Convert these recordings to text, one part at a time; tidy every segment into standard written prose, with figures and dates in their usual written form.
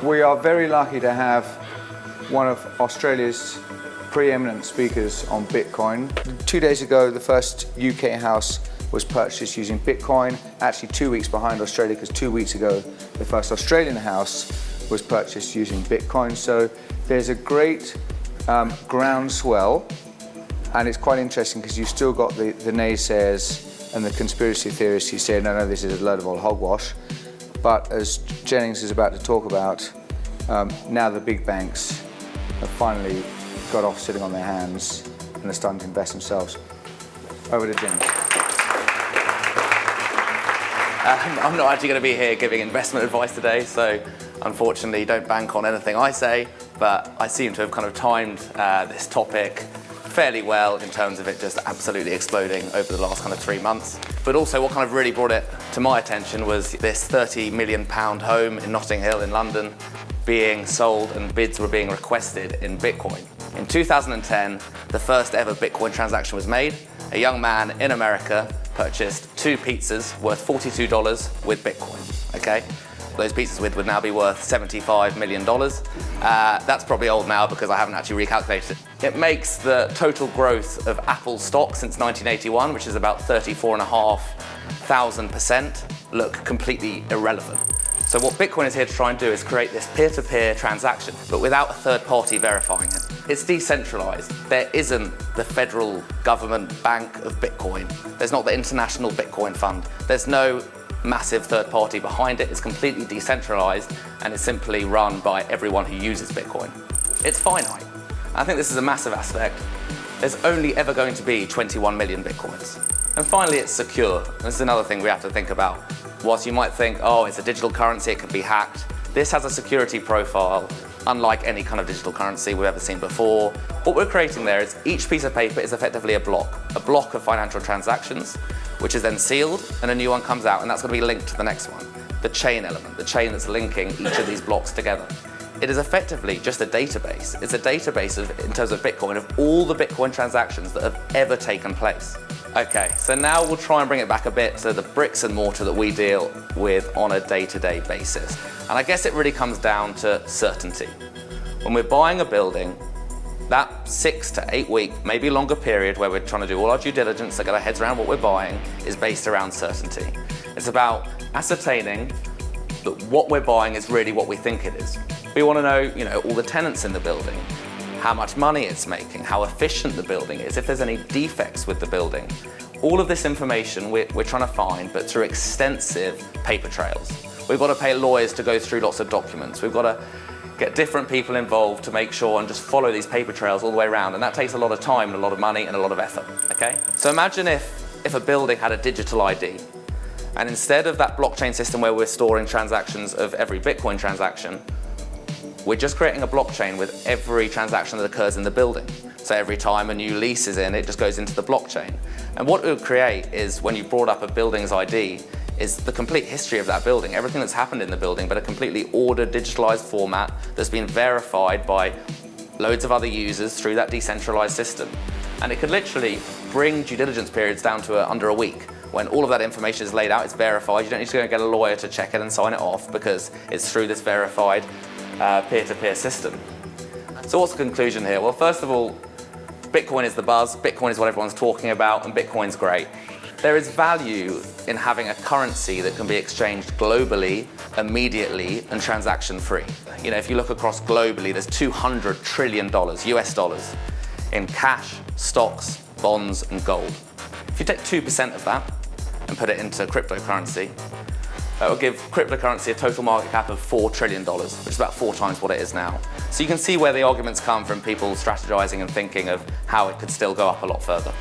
We are very lucky to have one of Australia's preeminent speakers on Bitcoin. 2 days ago, the first UK house was purchased using Bitcoin, actually 2 weeks behind Australia, because 2 weeks ago, the first Australian house was purchased using Bitcoin. So there's a great groundswell, and it's quite interesting because you've still got the naysayers and the conspiracy theorists who say, no, this is a load of old hogwash. But as Jennings is about to talk about, now the big banks have finally got off sitting on their hands and are starting to invest themselves. Over to Jennings. I'm not actually going to be here giving investment advice today, so unfortunately don't bank on anything I say, but I seem to have kind of timed this topic fairly well in terms of it just absolutely exploding over the last kind of 3 months. But also what kind of really brought it to my attention was this £30 million home in Notting Hill in London being sold, and bids were being requested in Bitcoin. In 2010, the first ever Bitcoin transaction was made. A young man in America purchased 2 pizzas worth $42 with Bitcoin, okay? Those pizzas would now be worth $75 million. That's probably old now because I haven't actually recalculated it. It makes the total growth of Apple stock since 1981, which is about 34,500%, look completely irrelevant. So what Bitcoin is here to try and do is create this peer-to-peer transaction, but without a third party verifying it. It's decentralized. There isn't the federal government bank of Bitcoin. There's not the International Bitcoin Fund. There's no massive third party behind it. It's completely decentralized and it's simply run by everyone who uses Bitcoin. It's finite. I think this is a massive aspect. There's only ever going to be 21 million Bitcoins. And finally, it's secure. This is another thing we have to think about. Whilst you might think, oh, it's a digital currency, it could be hacked. This has a security profile unlike any kind of digital currency we've ever seen before. What we're creating there is each piece of paper is effectively a block of financial transactions, which is then sealed, and a new one comes out, and that's going to be linked to the next one. The chain element, the chain that's linking each of these blocks together. It is effectively just a database. It's a database in terms of Bitcoin, of all the Bitcoin transactions that have ever taken place. Okay, so now we'll try and bring it back a bit to the bricks and mortar that we deal with on a day-to-day basis. And I guess it really comes down to certainty. When we're buying a building, that 6 to 8 week, maybe longer period where we're trying to do all our due diligence to get our heads around what we're buying is based around certainty. It's about ascertaining that what we're buying is really what we think it is. We want to know, all the tenants in the building, how much money it's making, how efficient the building is, if there's any defects with the building. All of this information we're trying to find, but through extensive paper trails. We've got to pay lawyers to go through lots of documents. We've got to get different people involved to make sure and just follow these paper trails all the way around. And that takes a lot of time and a lot of money and a lot of effort, okay? So imagine if a building had a digital ID, and instead of that blockchain system where we're storing transactions of every Bitcoin transaction, we're just creating a blockchain with every transaction that occurs in the building. So every time a new lease is in, it just goes into the blockchain. And what it would create is, when you brought up a building's ID, is the complete history of that building, everything that's happened in the building, but a completely ordered, digitalized format that's been verified by loads of other users through that decentralized system. And it could literally bring due diligence periods down to under a week. When all of that information is laid out, it's verified. You don't need to go and get a lawyer to check it and sign it off because it's through this verified peer-to-peer system. So what's the conclusion here? Well, first of all, Bitcoin is the buzz, Bitcoin is what everyone's talking about, and Bitcoin's great. There is value in having a currency that can be exchanged globally, immediately, and transaction-free. If you look across globally, there's $200 trillion, US dollars, in cash, stocks, bonds, and gold. If you take 2% of that and put it into cryptocurrency, that will give cryptocurrency a total market cap of $4 trillion, which is about 4 times what it is now. So you can see where the arguments come from people strategizing and thinking of how it could still go up a lot further.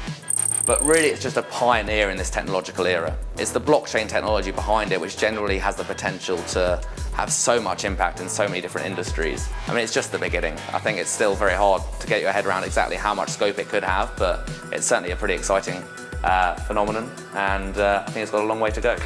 But really, it's just a pioneer in this technological era. It's the blockchain technology behind it which generally has the potential to have so much impact in so many different industries. I mean, it's just the beginning. I think it's still very hard to get your head around exactly how much scope it could have, but it's certainly a pretty exciting phenomenon, and I think it's got a long way to go.